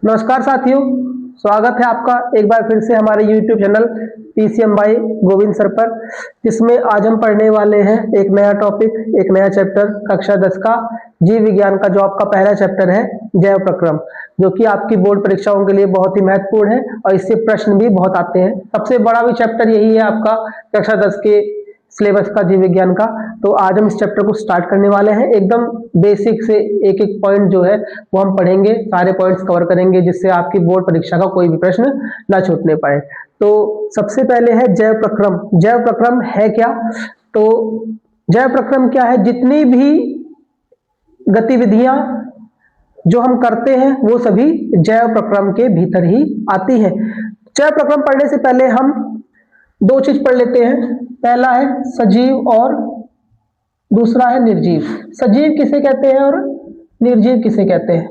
नमस्कार साथियों, स्वागत है आपका एक बार फिर से हमारे YouTube channel PCM by Govind sir पर, जिसमें आज हम पढ़ने वाले हैं एक नया टॉपिक, एक नया चैप्टर कक्षा 10 का जीव विज्ञान का, जो आपका पहला चैप्टर है जैव प्रक्रम, जो कि आपकी बोर्ड परीक्षाओं के लिए बहुत ही महत्वपूर्ण है और इससे प्रश्न भी बहुत आते हैं। सबसे बड़ा भी चैप्टर यही है आपका कक्षा 10 के सिलेबस का, जीव विज्ञान का। तो आज हम इस चैप्टर को स्टार्ट करने वाले हैं। एकदम बेसिक से एक एक पॉइंट जो है वो हम पढ़ेंगे, सारे पॉइंट्स कवर करेंगे, जिससे आपकी बोर्ड परीक्षा का कोई भी प्रश्न ना छूटने पाए। तो सबसे पहले है जैव प्रक्रम। जैव प्रक्रम है क्या? तो जैव प्रक्रम क्या है? जितनी भी गतिविधियां जो हम करते हैं वो सभी जैव प्रक्रम के भीतर ही आती हैं। जैव प्रक्रम पढ़ने से पहले हम दो चीज पढ़ लेते हैं। पहला है सजीव और दूसरा है निर्जीव। सजीव किसे कहते हैं और निर्जीव किसे कहते हैं?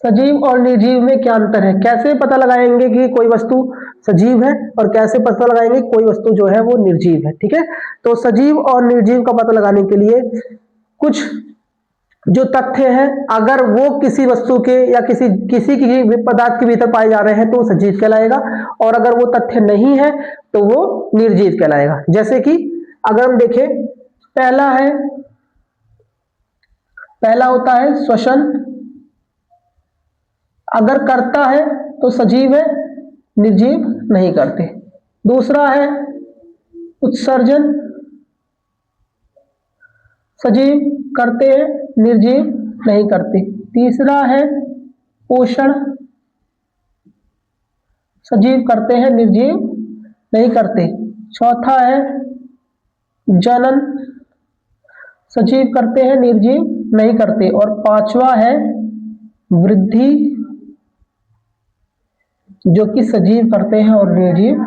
सजीव और निर्जीव में क्या अंतर है? कैसे पता लगाएंगे कि कोई वस्तु सजीव है और कैसे पता लगाएंगे कि कोई वस्तु जो है वो निर्जीव है? ठीक है, तो सजीव और निर्जीव का पता लगाने के लिए कुछ जो तथ्य हैं, अगर वो किसी वस्तु के या किसी किसी की पदार्थ के भीतर पाए जा रहे हैं तो वो सजीव कहलाएगा, और अगर वो तथ्य नहीं है तो वो निर्जीव कहलाएगा। जैसे कि अगर हम देखें, पहला होता है श्वसन। अगर करता है तो सजीव है, निर्जीव नहीं करते। दूसरा है उत्सर्जन, सजीव करते हैं, निर्जीव नहीं करते। तीसरा है पोषण, सजीव करते हैं, निर्जीव नहीं करते। चौथा है जनन, सजीव करते हैं, निर्जीव नहीं करते। और पांचवा है वृद्धि, जो कि सजीव करते हैं और निर्जीव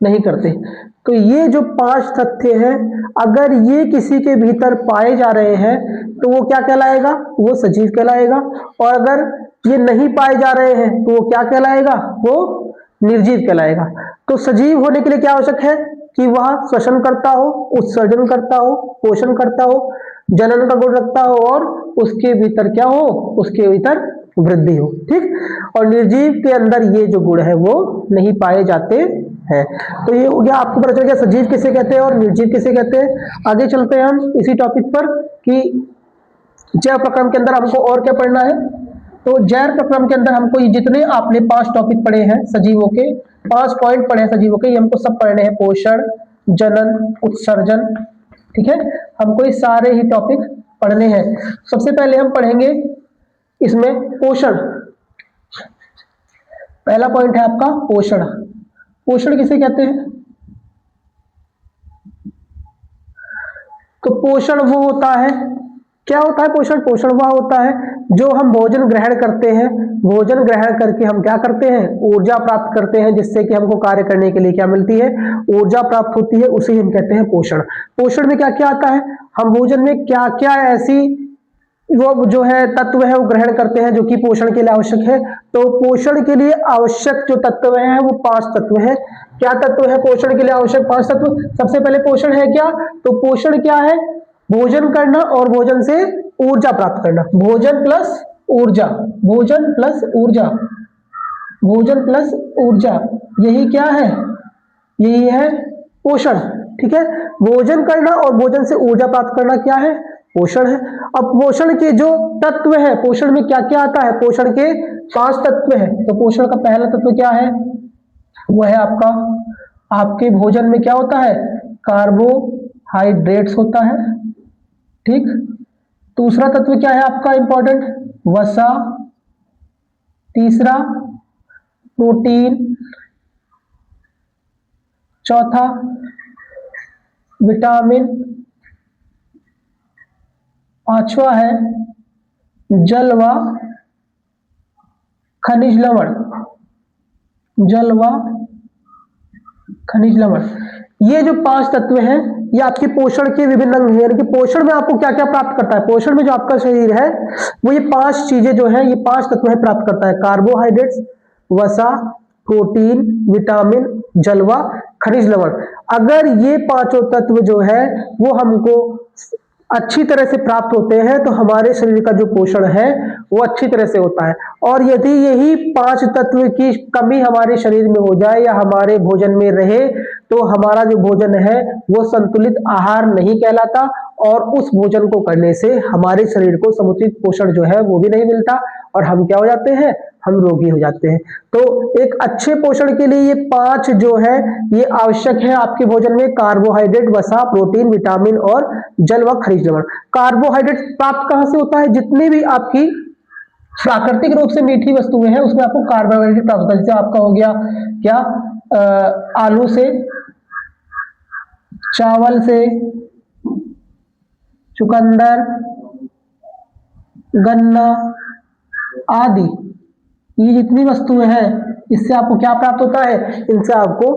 नहीं करते। तो ये जो पांच तथ्य हैं, अगर ये किसी के भीतर पाए जा रहे हैं तो वो क्या कहलाएगा? वो सजीव कहलाएगा। और अगर ये नहीं पाए जा रहे हैं तो वो क्या कहलाएगा? वो निर्जीव कहलाएगा। तो सजीव होने के लिए क्या आवश्यक है? कि वह श्वसन करता हो, उत्सर्जन करता हो, पोषण करता हो, जनन का गुण रखता हो, और उसके भीतर क्या हो? उसके भीतर वृद्धि हो। ठीक, और निर्जीव के अंदर ये जो गुण है वो नहीं पाए जाते हैं। तो ये हो गया, आपको पता चल गया सजीव किसे कहते हैं और निर्जीव किसे कहते हैं। आगे चलते हैं हम इसी टॉपिक पर कि जैव प्रक्रम के अंदर हमको और क्या पढ़ना है। तो जैव प्रक्रम के अंदर हमको ये जितने आपने 5 टॉपिक पढ़े हैं सजीवों के, 5 पॉइंट पढ़े हैं सजीवों के, ये हमको सब पढ़ने हैं। पोषण, जनन, उत्सर्जन, ठीक है, हमको ये सारे ही टॉपिक पढ़ने हैं। सबसे पहले हम पढ़ेंगे इसमें पोषण। पहला पॉइंट है आपका पोषण। पोषण किसे कहते हैं? तो पोषण वो होता है, क्या होता है पोषण? पोषण वह होता है जो हम भोजन ग्रहण करते हैं, भोजन ग्रहण करके हम क्या करते हैं? ऊर्जा प्राप्त करते हैं, जिससे कि हमको कार्य करने के लिए क्या मिलती है? ऊर्जा प्राप्त होती है, उसे हम कहते हैं पोषण। पोषण में क्या क्या आता है? हम भोजन में क्या क्या ऐसी वो जो है तत्व है वो ग्रहण करते हैं जो कि पोषण के लिए आवश्यक है। तो पोषण के लिए आवश्यक जो तत्व है वो 5 तत्व है। क्या तत्व है पोषण के लिए आवश्यक? 5 तत्व। सबसे पहले पोषण है क्या? तो पोषण क्या है? भोजन करना और भोजन से ऊर्जा प्राप्त करना। भोजन प्लस ऊर्जा, भोजन प्लस ऊर्जा, भोजन प्लस ऊर्जा, यही क्या है? यही है पोषण। ठीक है, भोजन करना और भोजन से ऊर्जा प्राप्त करना क्या है? पोषण है। अब पोषण के जो तत्व है, पोषण में क्या क्या आता है? पोषण के 5 तत्व है। तो पोषण का पहला तत्व क्या है? वह है आपका, आपके भोजन में क्या होता है? कार्बोहाइड्रेट्स होता है। ठीक, दूसरा तत्व क्या है आपका इंपॉर्टेंट? वसा। तीसरा प्रोटीन। चौथा विटामिन। पांचवा है जल व खनिज लवण, जल व खनिज लवण। ये जो 5 तत्व हैं ये आपके पोषण के विभिन्न अंग हैं। यानी कि पोषण में आपको क्या क्या प्राप्त करता है? पोषण में जो आपका शरीर है वो ये 5 चीजें जो है, ये 5 तत्व है प्राप्त करता है। कार्बोहाइड्रेट्स, वसा, प्रोटीन, विटामिन, जल व खनिज लवण। अगर ये 5 तत्व जो है वो हमको अच्छी तरह से प्राप्त होते हैं तो हमारे शरीर का जो पोषण है वो अच्छी तरह से होता है। और यदि यही 5 तत्व की कमी हमारे शरीर में हो जाए या हमारे भोजन में रहे तो हमारा जो भोजन है वो संतुलित आहार नहीं कहलाता, और उस भोजन को करने से हमारे शरीर को समुचित पोषण जो है वो भी नहीं मिलता और हम क्या हो जाते हैं, हम रोगी हो जाते हैं। तो एक अच्छे पोषण के लिए ये 5 जो है ये आवश्यक है आपके भोजन में: कार्बोहाइड्रेट, वसा, प्रोटीन, विटामिन और जल व खनिज लवण। कार्बोहाइड्रेट प्राप्त कहां से होता है? जितनी भी आपकी प्राकृतिक रूप से मीठी वस्तुएं हैं उसमें आपको कार्बोहाइड्रेट प्राप्त होता है। जैसे आपका हो गया क्या, आलू से, चावल से, चुकंदर, गन्ना आदि, ये जितनी वस्तुएं हैं इससे आपको क्या प्राप्त होता है? इनसे आपको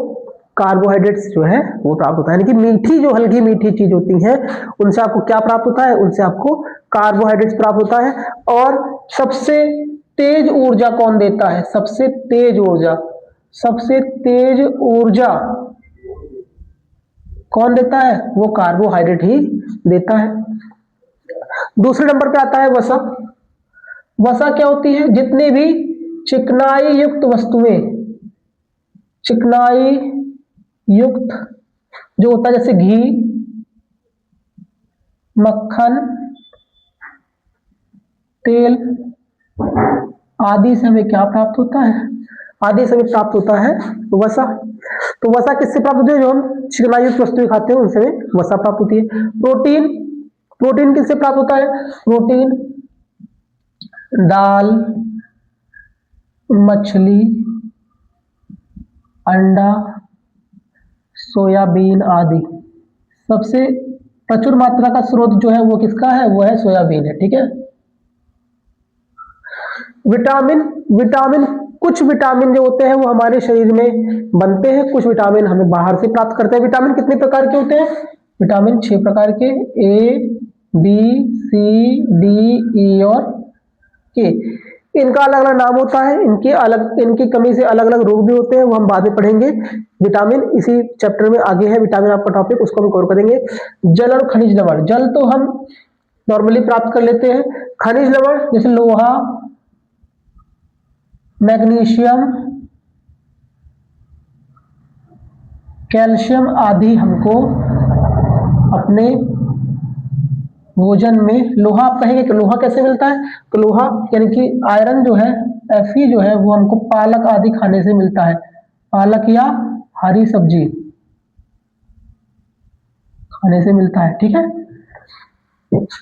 कार्बोहाइड्रेट्स जो है वो प्राप्त होता है। यानी कि मीठी जो हल्की मीठी चीज होती है उनसे आपको क्या प्राप्त होता है? उनसे आपको कार्बोहाइड्रेट्स प्राप्त होता है। और सबसे तेज ऊर्जा कौन देता है? सबसे तेज ऊर्जा, सबसे तेज ऊर्जा कौन देता है? वो कार्बोहाइड्रेट ही देता है। दूसरे नंबर पे आता है वसा। वसा क्या होती है? जितने भी चिकनाई युक्त वस्तुएं, चिकनाई युक्त जो होता है, जैसे घी, मक्खन, तेल आदि से हमें क्या प्राप्त होता है? आदि से हमें प्राप्त होता है वसा। तो वसा किससे प्राप्त होती है? जो हम चिकनाई युक्त वस्तुएं खाते हैं उनसे हमें वसा प्राप्त होती है। प्रोटीन, प्रोटीन किससे प्राप्त होता है? प्रोटीन दाल, मछली, अंडा, सोयाबीन आदि। सबसे प्रचुर मात्रा का स्रोत जो है वो किसका है? वो है सोयाबीन है। ठीक है। विटामिन, विटामिन कुछ विटामिन जो होते हैं वो हमारे शरीर में बनते हैं, कुछ विटामिन हमें बाहर से प्राप्त करते हैं। विटामिन कितने प्रकार के होते हैं? विटामिन 6 प्रकार के, ए, बी, सी, डी, ई और के। इनका अलग अलग नाम होता है, इनके अलग, इनकी कमी से अलग अलग रोग भी होते हैं, वो हम बाद में पढ़ेंगे। विटामिन इसी चैप्टर में आगे है, विटामिन आपका टॉपिक, उसको हम कवर करेंगे। जल और खनिज लवण, जल तो हम नॉर्मली प्राप्त कर लेते हैं। खनिज लवण जैसे लोहा, मैग्नीशियम, कैल्शियम आदि हमको अपने भोजन में, लोहा आप कहेंगे कि लोहा कैसे मिलता है? तो लोहा यानी कि आयरन जो है, Fe जो है वो हमको पालक आदि खाने से मिलता है। पालक या हरी सब्जी खाने से मिलता है। ठीक है।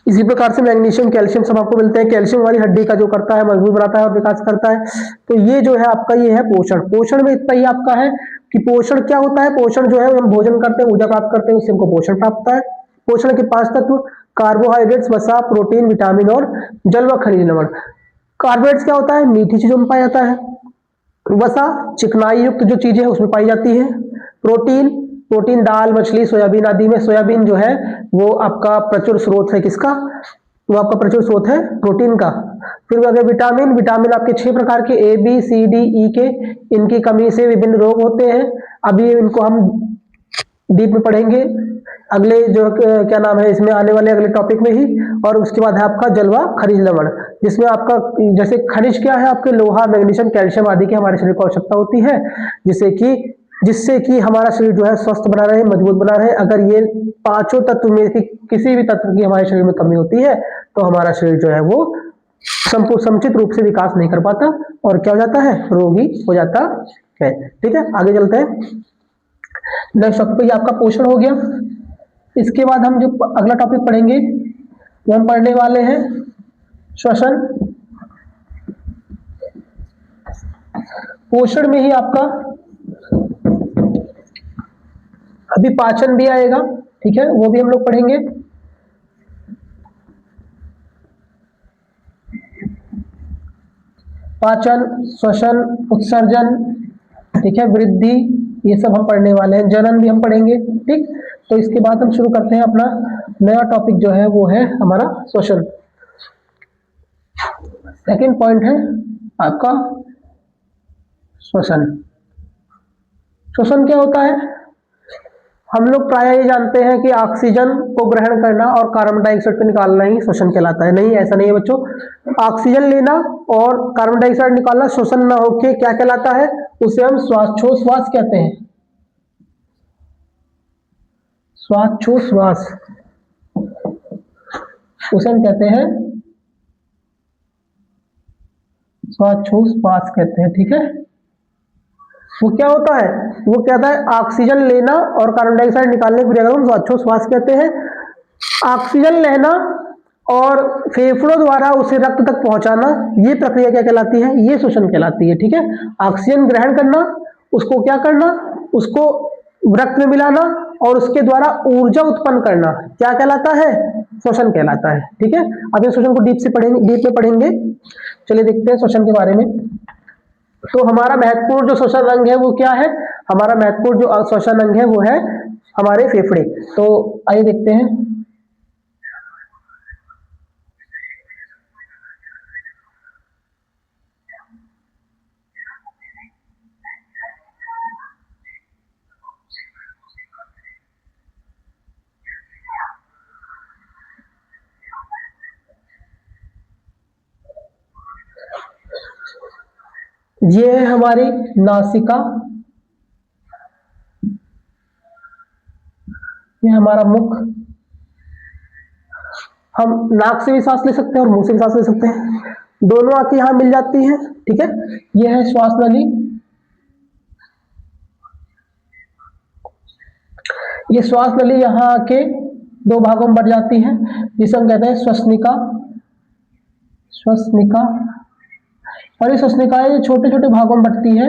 इसी प्रकार से मैग्नीशियम, कैल्शियम सब आपको मिलते हैं। कैल्शियम हमारी हड्डी का जो करता है, मजबूत बनाता है और विकास करता है। तो ये जो है आपका, ये है पोषण। पोषण में इतना ही आपका है कि पोषण क्या होता है? पोषण जो है हम भोजन करते हैं, ऊर्जा प्राप्त करते हैं, उससे हमको पोषण प्राप्त होता है। पोषण के 5 तत्व: कार्बोहाइड्रेट्स, वसा, प्रोटीन, विटामिन और जल व खनिज लवण। कार्बोहाइड्रेट्स क्या होता है? मीठी चीजों में पाया जाता है। वसा चिकनाई युक्त जो चीजें हैं उसमें पाई जाती है। प्रोटीन, प्रोटीन दाल, मछली, सोयाबीन आदि में। सोयाबीन जो है वो आपका प्रचुर स्रोत है किसका? वो आपका प्रचुर स्रोत है प्रोटीन का। फिर अगर विटामिन, विटामिन आपके 6 प्रकार के, ए, बी, सी, डी, ई के। इनकी कमी से विभिन्न रोग होते हैं। अभी इनको हम डीप में पढ़ेंगे अगले जो क्या नाम है इसमें आने वाले अगले टॉपिक में ही। और उसके बाद है आपका जल व खनिज लवण, जिसमें आपका जैसे खनिज क्या है आपके? लोहा, मैग्नीशियम, कैल्शियम आदि की हमारे शरीर को आवश्यकता होती है, जिससे कि हमारा शरीर जो है स्वस्थ बना रहे, मजबूत बना रहे। अगर ये पांचों तत्व में से किसी भी तत्व की हमारे शरीर में कमी होती है तो हमारा शरीर जो है वो समुचित रूप से विकास नहीं कर पाता और क्या हो जाता है? रोगी हो जाता है। ठीक है, आगे चलते हैं। नेक्स्ट टॉपिक ये आपका पोषण हो गया। इसके बाद हम जो अगला टॉपिक पढ़ेंगे वो हम पढ़ने वाले हैं श्वसन। पोषण में ही आपका अभी पाचन भी आएगा। ठीक है, वो भी हम लोग पढ़ेंगे। पाचन, श्वसन, उत्सर्जन, ठीक है, वृद्धि, ये सब हम पढ़ने वाले हैं। जनन भी हम पढ़ेंगे। ठीक, तो इसके बाद हम शुरू करते हैं अपना नया टॉपिक जो है वो है हमारा श्वसन। सेकंड पॉइंट है आपका श्वसन। श्वसन क्या होता है? हम लोग प्राय ये जानते हैं कि ऑक्सीजन को ग्रहण करना और कार्बन डाइऑक्साइड को निकालना ही श्वसन कहलाता है। नहीं, ऐसा नहीं है बच्चों। ऑक्सीजन लेना और कार्बन डाइऑक्साइड निकालना श्वसन ना होके क्या कहलाता है, उसे हम श्वासोच्छ्वास कहते हैं। श्वासोच्छ्वास उसे हम कहते हैं श्वासोच्छ्वास कहते हैं। ठीक है, वो क्या होता है, वो कहता है ऑक्सीजन लेना और कार्बन डाइऑक्साइड निकालने की क्रिया को हम श्वासोच्छ्वास कहते हैं। ऑक्सीजन लेना और फेफड़ों द्वारा उसे रक्त तक पहुंचाना, ये प्रक्रिया क्या कहलाती है, ये श्वसन कहलाती है। ठीक है, ऑक्सीजन ग्रहण करना, उसको क्या करना, उसको रक्त में मिलाना और उसके द्वारा ऊर्जा उत्पन्न करना क्या कहलाता है, श्वसन कहलाता है। ठीक है, अब इस श्वसन को डीप में पढ़ेंगे। चलिए देखते हैं श्वसन के बारे में। तो हमारा महत्वपूर्ण जो श्वसन अंग है वो क्या है, हमारा महत्वपूर्ण जो श्वसन अंग है वो है हमारे फेफड़े। तो आइए देखते हैं। ये है हमारी नासिका, ये हमारा मुख। हम नाक से भी सांस ले सकते हैं और मुंह से भी सांस ले सकते हैं, दोनों आंखें यहां मिल जाती हैं। ठीक है, ये है श्वास नली, ये श्वास नली यहाँ आके दो भागों में बढ़ जाती है, जिसे हम कहते हैं श्वसनिका। श्वसनिका, और ये श्वसनिकाएं छोटे छोटे भागों में बंटती है,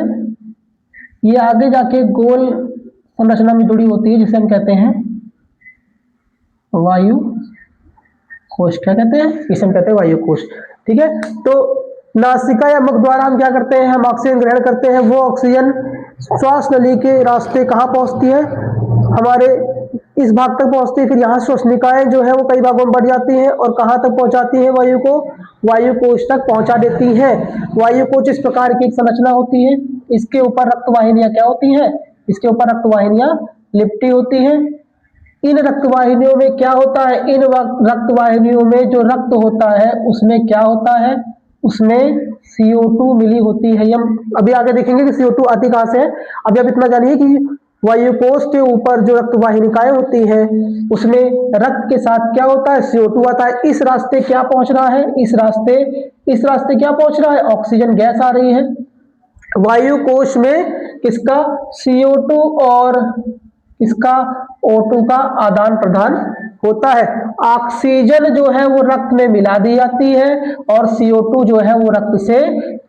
ये आगे जाके गोल संरचना में जुड़ी होती है, जिसे हम कहते हैं वायु कोश। क्या कहते हैं, इसे हम कहते हैं वायु कोश। ठीक है, तो नासिका या मुख द्वारा हम क्या करते हैं, हम ऑक्सीजन ग्रहण करते हैं। वो ऑक्सीजन श्वास नली के रास्ते कहाँ पहुंचती है, हमारे इस भाग तक पहुंचती है। फिर यहाँ श्वसनिकाएं जो है वो कई भागों में बढ़ जाती हैं और कहाँ तक पहुंचाती है, वायु को वायु कोश तक पहुंचा देती है। वायु कोश इस प्रकार की एक संरचना होती है, इसके ऊपर रक्त वाहिनियां क्या होती हैं, इसके ऊपर रक्त वाहिनियां लिपटी होती हैं। इन रक्त वाहिनियों में क्या होता है, इन रक्त वाहिनियों में जो रक्त होता है उसमें क्या होता है, उसमें CO2 मिली होती है। हम अभी आगे देखेंगे कि CO2 आती कहां से है। अभी आप इतना जानिए कि वायु कोश के ऊपर जो रक्त वाहिनिकाएं होती हैं उसमें रक्त के साथ क्या होता है, CO2 आता है। इस रास्ते क्या पहुंच रहा है, इस रास्ते क्या पहुंच रहा है, ऑक्सीजन गैस आ रही है। वायु कोश में किसका, CO2 और इसका O2 का आदान प्रदान होता है। ऑक्सीजन जो है वो रक्त में मिला दी जाती है और CO2 जो है वो रक्त से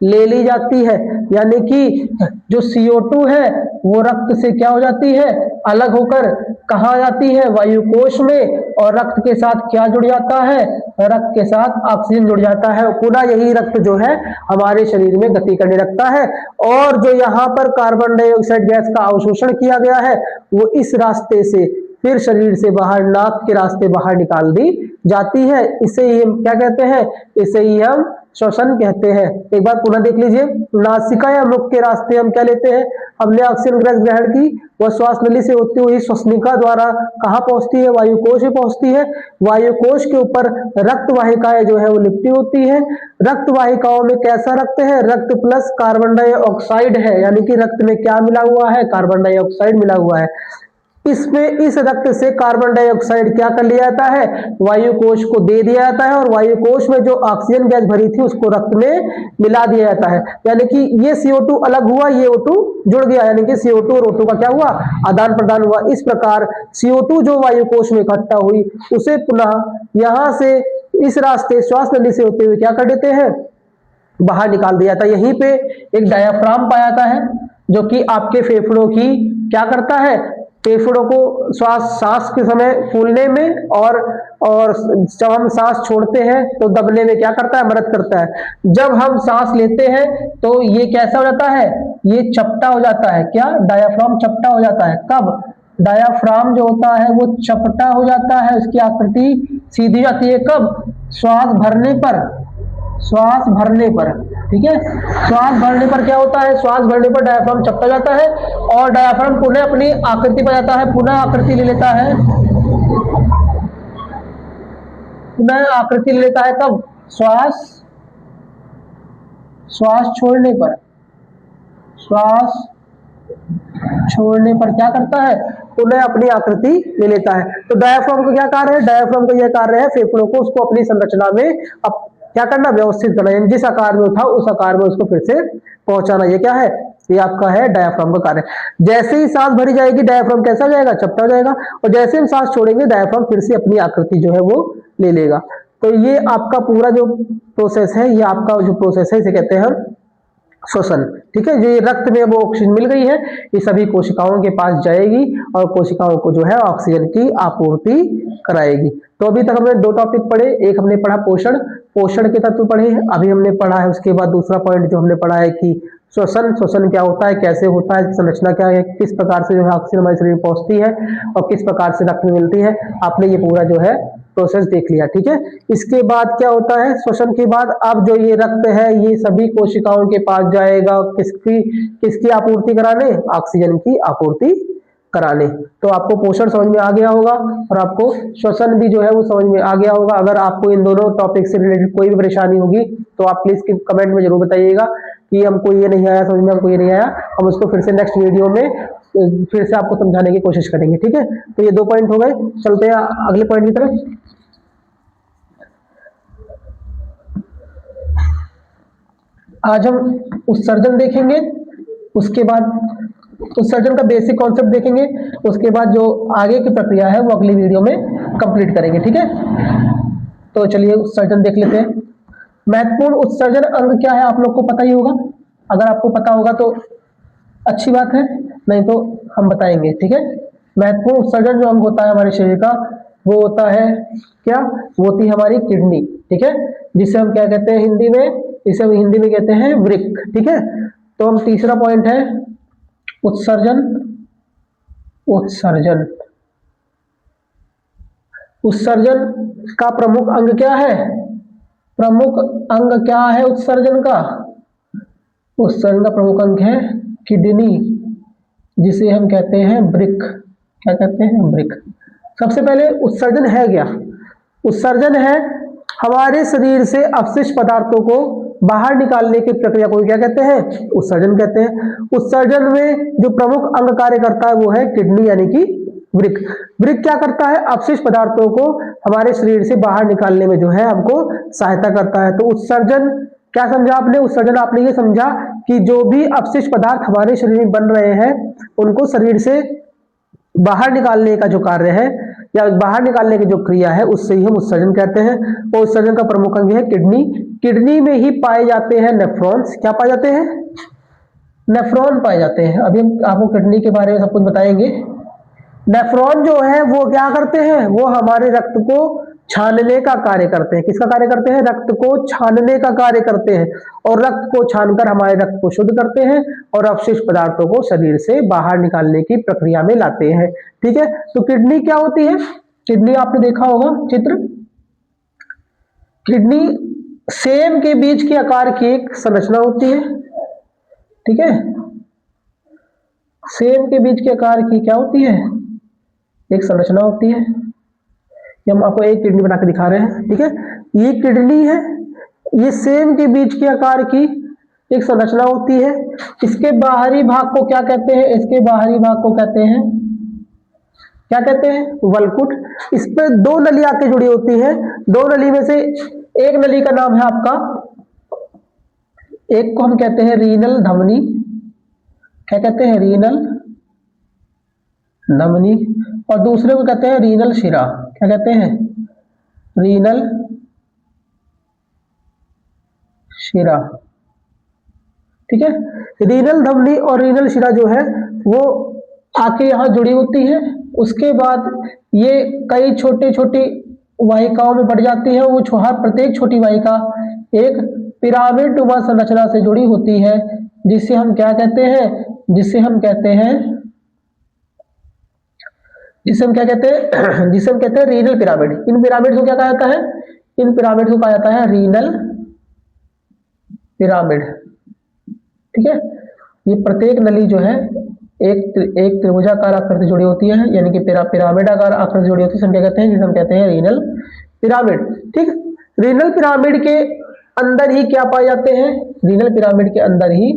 ले ली जाती है। यानी कि जो CO2 है वो रक्त से क्या हो जाती है, अलग होकर कहाँ जाती है, वायु कोश में। और रक्त के साथ क्या जुड़ जाता है, रक्त के साथ ऑक्सीजन जुड़ जाता है। पुनः यही रक्त जो है हमारे शरीर में गति करने लगता है और जो यहाँ पर कार्बन डाइऑक्साइड गैस का अवशोषण किया गया है वो इस रास्ते से फिर शरीर से बाहर नाक के रास्ते बाहर निकाल दी जाती है। इसे ही हम क्या कहते हैं, इसे ही हम श्वसन कहते हैं। एक बार पुनः देख लीजिए, नासिका या मुख के रास्ते हम क्या लेते हैं, हमने ऑक्सीजन गैस ग्रहण की, वह श्वास नली से होती हुई श्वसनिका द्वारा कहाँ पहुंचती है, वायु कोश में पहुंचती है। वायु कोश के ऊपर रक्त वाहिकाएं जो है वो लिपटी होती है। रक्त वाहिकाओं में कैसा रक्त है, रक्त प्लस कार्बन डाइऑक्साइड है, यानी कि रक्त में क्या मिला हुआ है, कार्बन डाइऑक्साइड मिला हुआ है। इसमें इस रक्त से कार्बन डाइऑक्साइड क्या कर लिया जाता है, वायु कोश को दे दिया जाता है और वायु कोश में जो ऑक्सीजन गैस भरी थी उसको रक्त में मिला दिया जाता है। यानी कि ये CO2 अलग हुआ, ये O2 जुड़ गया, यानी कि CO2 और O2 का क्या हुआ, आदान प्रदान हुआ। इस प्रकार CO2 जो वायु कोश में इकट्ठा हुई उसे पुनः यहां से इस रास्ते श्वास नली से होते हुए क्या कर देते हैं, बाहर निकाल दिया जाता है। यहीं पे एक डायाफ्राम पाया जाता है जो कि आपके फेफड़ों की क्या करता है, फेफड़ों को सांस के समय फूलने में और जब हम सांस छोड़ते हैं तो दबने में क्या करता है, मदद करता है। जब हम सांस लेते हैं तो ये कैसा हो जाता है, ये चपटा हो जाता है। क्या, डायाफ्राम चपटा हो जाता है। कब, डायाफ्राम जो होता है वो चपटा हो जाता है, उसकी आकृति सीधी जाती है। कब, श्वास भरने पर। श्वास भरने पर, ठीक है। श्वास भरने पर क्या होता है, श्वास भरने पर डायफ्राम चपटा जाता है और डायफ्राम पुनः अपनी आकृति पर जाता है, पुनः आकृति ले लेता है, पुनः आकृति ले लेता है। कब? श्वास श्वास छोड़ने पर, श्वास छोड़ने पर क्या करता है, पुनः अपनी आकृति ले लेता है। तो डायफ्राम का क्या कार्य है, डायफ्राम का यह कार्य है फेफड़ों को उसको अपनी संरचना में अब क्या करना, व्यवस्थित करना, यानी जिस आकार में था उस आकार में उसको फिर से पहुंचाना। ये क्या है, ये आपका है डायफ्राम का कार्य। जैसे ही सांस भरी जाएगी डायफ्राम कैसा जाएगा, चपटा हो जाएगा, और जैसे हम सांस छोड़ेंगे डायफ्राम फिर से अपनी आकृति जो है वो ले लेगा। तो ये आपका पूरा जो प्रोसेस है, ये आपका जो प्रोसेस है इसे कहते हैं हम श्वसन, ठीक है। जो ये रक्त में वो ऑक्सीजन मिल गई है, ये सभी कोशिकाओं के पास जाएगी और कोशिकाओं को जो है ऑक्सीजन की आपूर्ति कराएगी। तो अभी तक हमने दो टॉपिक पढ़े, एक हमने पढ़ा पोषण, पोषण के तत्व पढ़े, अभी हमने पढ़ा है उसके बाद दूसरा पॉइंट जो हमने पढ़ा है कि श्वसन, श्वसन क्या होता है, कैसे होता है, संरचना क्या है, किस प्रकार से जो है ऑक्सीजन हमारे शरीर में पहुंचती है और किस प्रकार से रक्त में मिलती है। आपने ये पूरा जो है प्रोसेस देख लिया, ठीक है। इसके बाद क्या होता है, श्वसन के बाद अब जो ये रक्त है ये सभी कोशिकाओं के पास जाएगा, किसकी किसकी आपूर्ति कराने, ऑक्सीजन की आपूर्ति कराने। तो आपको पोषण समझ में आ गया होगा और आपको श्वसन भी जो है वो समझ में आ गया होगा। अगर आपको इन दोनों टॉपिक से रिलेटेड कोई भी परेशानी होगी तो आप प्लीज कमेंट में जरूर बताइएगा कि हमको ये नहीं आया समझ में, हमको ये नहीं आया, हम उसको फिर से नेक्स्ट वीडियो में फिर से आपको समझाने की कोशिश करेंगे, ठीक है। तो ये दो पॉइंट हो गए, चलते हैं अगले पॉइंट की तरफ। आज हम उत्सर्जन देखेंगे, उसके बाद उत्सर्जन का बेसिक कॉन्सेप्ट देखेंगे, उसके बाद जो आगे की प्रक्रिया है वो अगली वीडियो में कंप्लीट करेंगे, ठीक है। तो चलिए उत्सर्जन देख लेते हैं। महत्वपूर्ण उत्सर्जन अंग क्या है आप लोग को पता ही होगा, अगर आपको पता होगा तो अच्छी बात है, नहीं तो हम बताएंगे, ठीक है। महत्वपूर्ण उत्सर्जन जो अंग होता है हमारे शरीर का वो होता है क्या, वो होती है हमारी किडनी, ठीक है, जिसे हम क्या कहते हैं हिंदी में, इसे हम हिंदी में कहते हैं वृक्क, ठीक है। तो हम तीसरा पॉइंट है उत्सर्जन, उत्सर्जन, उत्सर्जन का प्रमुख अंग क्या है, प्रमुख अंग क्या है उत्सर्जन का, उत्सर्जन का प्रमुख अंग है किडनी, जिसे हम कहते हैं वृक्क, क्या कहते हैं वृक्क। सबसे पहले उत्सर्जन है क्या, उत्सर्जन है हमारे शरीर से अपशिष्ट पदार्थों को बाहर निकालने की प्रक्रिया को क्या कहते हैं, उत्सर्जन कहते हैं। उत्सर्जन में जो प्रमुख अंग कार्य करता है वो है किडनी यानी कि वृक्क। वृक्क क्या करता है, अपशिष्ट पदार्थों को हमारे शरीर से बाहर निकालने में जो है हमको सहायता करता है। तो उत्सर्जन क्या समझा आपने, उत्सर्जन आपने ये समझा कि जो भी अपशिष्ट पदार्थ हमारे शरीर में बन रहे हैं उनको शरीर से बाहर निकालने का जो कार्य है या बाहर निकालने की जो क्रिया है उससे ही हम उत्सर्जन कहते हैं। और उत्सर्जन का प्रमुख अंग है किडनी। किडनी में ही पाए जाते हैं नेफ्रॉन्स, क्या पाए जाते हैं, नेफ्रॉन पाए जाते हैं। अभी हम आपको किडनी के बारे में सब कुछ बताएंगे। नेफ्रॉन जो है वो क्या करते हैं, वो हमारे रक्त को छानने का कार्य करते हैं। किसका कार्य करते हैं, रक्त को छानने का कार्य करते हैं, और रक्त को छानकर हमारे रक्त को शुद्ध करते हैं और अपशिष्ट पदार्थों को शरीर से बाहर निकालने की प्रक्रिया में लाते हैं, ठीक है। तो किडनी क्या होती है, किडनी आपने देखा होगा चित्र, किडनी सेम के बीज के आकार की एक संरचना होती है, ठीक है। सेम के बीज के आकार की क्या होती है, एक संरचना होती है। ये हम आपको एक किडनी बना के दिखा रहे हैं, ठीक है। ये किडनी है, ये सेम के बीज के आकार की एक संरचना होती है। इसके बाहरी भाग को क्या कहते हैं, इसके बाहरी भाग को कहते हैं, क्या कहते हैं, वलकुट। इस पे दो नली आके जुड़ी होती है, दो नली में से एक नली का नाम है आपका, एक को हम कहते हैं रीनल धमनी, क्या कहते हैं, रीनल धमनी, और दूसरे को कहते हैं रीनल शिरा, क्या कहते हैं, रीनल शिरा, ठीक है। रीनल धमनी और रीनल शिरा जो है वो आके यहां जुड़ी होती है। उसके बाद ये कई छोटी छोटी वाहिकाओं में बढ़ जाती है। वो हर प्रत्येक छोटी वाहिका एक पिरामिड नुमा संरचना से जुड़ी होती है, जिसे हम क्या कहते हैं, जिसे हम कहते हैं, जिसे हम क्या कहते हैं, जिसे हम कहते हैं रीनल पिरामिड। इन पिरामिड को क्या कहा जाता है, इन पिरामिड को कहा जाता है रीनल पिरामिड, ठीक है। ये प्रत्येक नली जो है एक त्रिभुजाकार आकृति जुड़ी होती है, यानी कि पिरामिडाकार आकृति जुड़ी होती है, क्या कहते हैं, जिसे हम कहते हैं रीनल पिरामिड, ठीक। रीनल पिरामिड के अंदर ही क्या पाए जाते हैं, रीनल पिरामिड के अंदर ही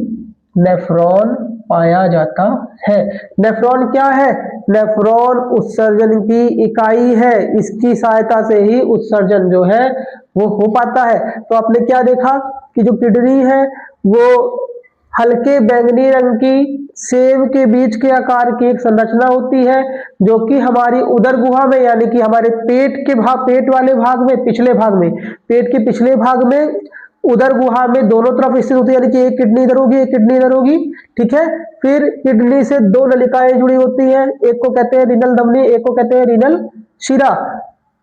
नेफ्रॉन पाया जाता है। नेफ्रॉन क्या है, नेफ्रॉन उत्सर्जन की इकाई है, इसकी सहायता से ही उत्सर्जन जो है वो हो पाता है। तो आपने क्या देखा कि जो किडनी है वो हल्के बैंगनी रंग की सेब के बीज के आकार की एक संरचना होती है, जो कि हमारी उदर गुहा में, यानी कि हमारे पेट के भाग, पेट वाले भाग में, पिछले भाग में, पेट के पिछले भाग में उदर गुहा में दोनों तरफ स्थित होती है, यानी कि एक किडनी इधर होगी, एक किडनी इधर होगी, ठीक है। फिर किडनी से दो नलिकाएं जुड़ी होती हैं, एक को कहते हैं रीनल धमनी, एक को कहते हैं रीनल शिरा।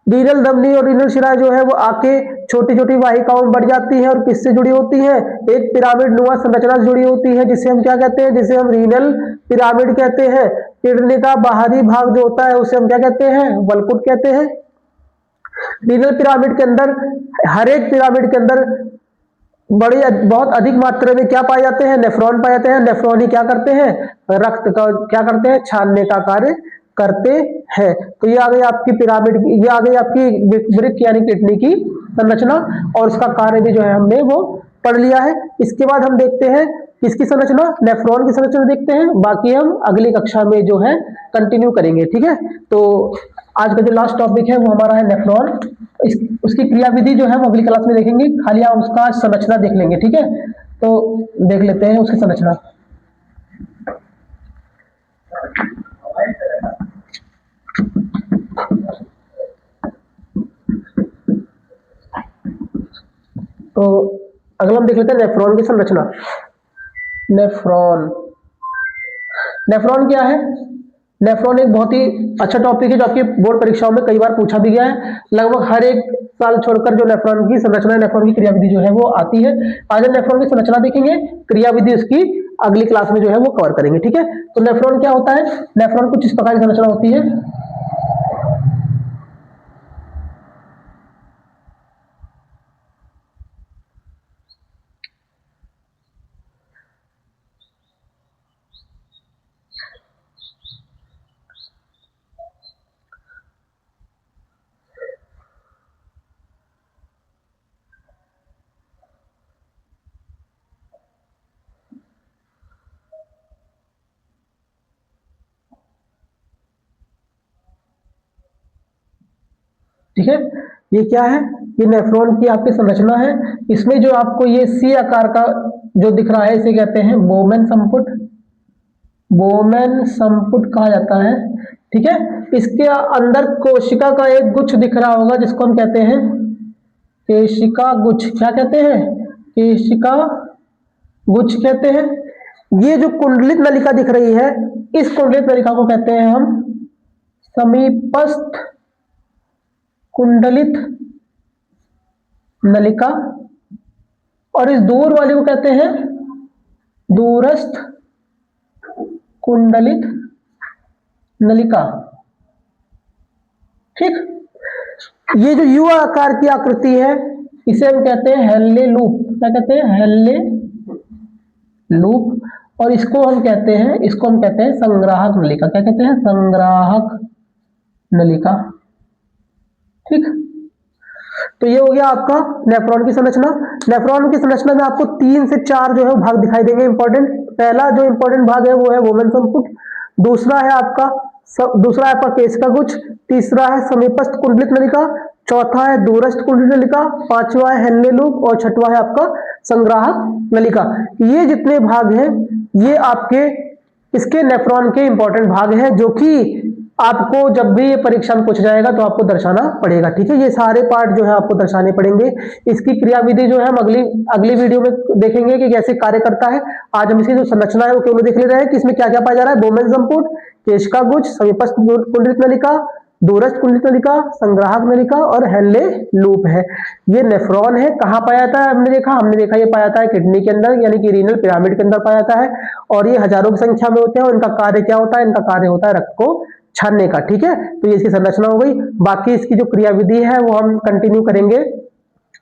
रीनल धमनी और रीनल शिरा जो है वो आके छोटी छोटी वाहिकाओं में बढ़ जाती है और किससे जुड़ी होती है, एक पिरामिड नुमा संरचना से जुड़ी होती है, जिसे हम क्या कहते हैं, जिसे हम रीनल पिरामिड कहते हैं। किडनी का बाहरी भाग जो होता है उसे हम क्या कहते हैं, वलकुट कहते हैं। रीनल पिरामिड के अंदर, हर एक पिरामिड के अंदर बहुत अधिक मात्रा में क्या पाए जाते हैं, नेफ्रॉन पाए जाते हैं। नेफ्रॉन ही क्या करते हैं, रक्त का क्या करते हैं, छानने का कार्य करते हैं। तो ये आ गई आपकी पिरामिड, ये आ गई आपकी वृक्क यानी किडनी की संरचना, और उसका कार्य भी जो है हमने वो पढ़ लिया है। इसके बाद हम देखते हैं किसकी संरचना, नेफ्रॉन की संरचना देखते हैं, बाकी हम अगली कक्षा में जो है कंटिन्यू करेंगे, ठीक है। तो आज का जो लास्ट टॉपिक है वो हमारा है नेफ्रॉन। उसकी क्रियाविधि जो है वो अगली क्लास में देखेंगे, खाली हम उसका संरचना देख लेंगे, ठीक है। तो देख लेते हैं उसकी संरचना। तो अगला हम देख लेते हैं नेफ्रॉन की संरचना। नेफ्रॉन, नेफ्रॉन क्या है, नेफ्रॉन एक बहुत ही अच्छा टॉपिक है जो आपकी बोर्ड परीक्षाओं में कई बार पूछा भी गया है। लगभग हर एक साल छोड़कर जो नेफ्रॉन की संरचना, नेफ्रॉन की क्रियाविधि जो है वो आती है। आज हम नेफ्रॉन की संरचना देखेंगे, क्रियाविधि उसकी अगली क्लास में जो है वो कवर करेंगे, ठीक है। तो नेफ्रॉन क्या होता है, नेफ्रॉन कुछ इस प्रकार की संरचना होती है। ठीक है, ये क्या है, ये नेफ्रॉन की आपकी संरचना है। इसमें जो आपको ये सी आकार का जो दिख रहा है इसे कहते हैं बोमेन संपुट, बोमेन संपुट कहा जाता है, ठीक है। इसके अंदर कोशिका का एक गुच्छ दिख रहा होगा जिसको हम कहते हैं केशिका गुच्छ, क्या कहते हैं, केशिका गुच्छ कहते हैं। ये जो कुंडलित नलिका दिख रही है, इस कुंडलित नलिका को कहते हैं हम समीपस्थ कुंडलित नलिका, और इस दूर वाले को कहते हैं दूरस्थ कुंडलित नलिका, ठीक। ये जो यू आकार की आकृति है इसे हम कहते हैं हेल्ले लूप, क्या कहते हैं, हेल्ले लूप। और इसको हम कहते हैं संग्राहक नलिका, क्या कहते हैं, संग्राहक नलिका, ठीक। तो ये हो गया आपका नेफ्रॉन की संरचना। नेफ्रॉन की संरचना में आपको 3 से 4 जो है भाग दिखाई देंगे इंपॉर्टेंट। पहला जो इंपॉर्टेंट भाग है वो है वोमेन संपुट, दूसरा है आपका केशिका गुच्छ, तीसरा है समीपस्थ कुंडलित नलिका, चौथा है दूरस्थ कुंडलित नलिका, पांचवा है हेल्ले लूप, और छठवा है आपका संग्राहक नलिका। ये जितने भाग हैं ये आपके इसके नेफ्रॉन के इंपॉर्टेंट भाग हैं, जो कि आपको जब भी ये परीक्षा में पूछा जाएगा तो आपको दर्शाना पड़ेगा, ठीक है। ये सारे पार्ट जो है आपको दर्शाने पड़ेंगे। इसकी क्रियाविधि जो है हम अगली वीडियो में देखेंगे कि कैसे कार्य करता है। आज हम इसकी जो संरचना है वो केवल देख ले रहे हैं कि इसमें क्या क्या पाया जा रहा है, बोमेन संपुट, केशिका गुच्छ, समीपस्थ कुंडलित नलिका, दूरस्थ कुंडलित नलिका, संग्राहक नलिका और हेल्ले लूप है। ये नेफ्रॉन है, कहाँ पाया जाता है, हमने देखा ये पाया जाता है किडनी के अंदर, यानी कि रीनल पिरामिड के अंदर पाया जाता है, और ये हजारों की संख्या में होते हैं। और इनका कार्य क्या होता है, इनका कार्य होता है रक्त को छानने का, ठीक है। तो ये इसकी संरचना हो गई। बाकी इसकी जो क्रियाविधि है वो हम कंटिन्यू करेंगे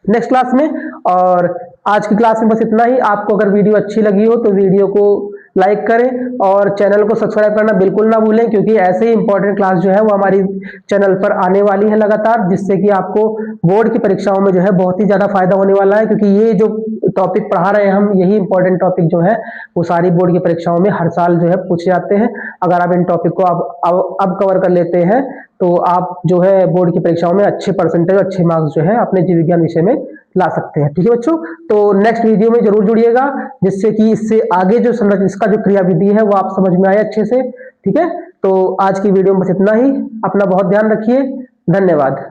नेक्स्ट क्लास में। और आज की क्लास में बस इतना ही। आपको अगर वीडियो अच्छी लगी हो तो वीडियो को लाइक करें और चैनल को सब्सक्राइब करना बिल्कुल ना भूलें, क्योंकि ऐसे ही इंपॉर्टेंट क्लास जो है वो हमारी चैनल पर आने वाली है लगातार, जिससे कि आपको बोर्ड की परीक्षाओं में जो है बहुत ही ज्यादा फायदा होने वाला है। क्योंकि ये जो टॉपिक पढ़ा रहे हैं हम, यही इंपॉर्टेंट टॉपिक जो है वो सारी बोर्ड की परीक्षाओं में हर साल जो है पूछे जाते हैं। अगर आप इन टॉपिक को अब कवर कर लेते हैं तो आप जो है बोर्ड की परीक्षाओं में अच्छे परसेंटेज, अच्छे मार्क्स जो है अपने जीव विज्ञान विषय में ला सकते हैं। ठीक है बच्चों, तो नेक्स्ट वीडियो में जरूर जुड़िएगा, जिससे कि इससे आगे जो इसका जो क्रियाविधि है वो आप समझ में आए अच्छे से। ठीक है, तो आज की वीडियो में बस इतना ही। अपना बहुत ध्यान रखिए। धन्यवाद।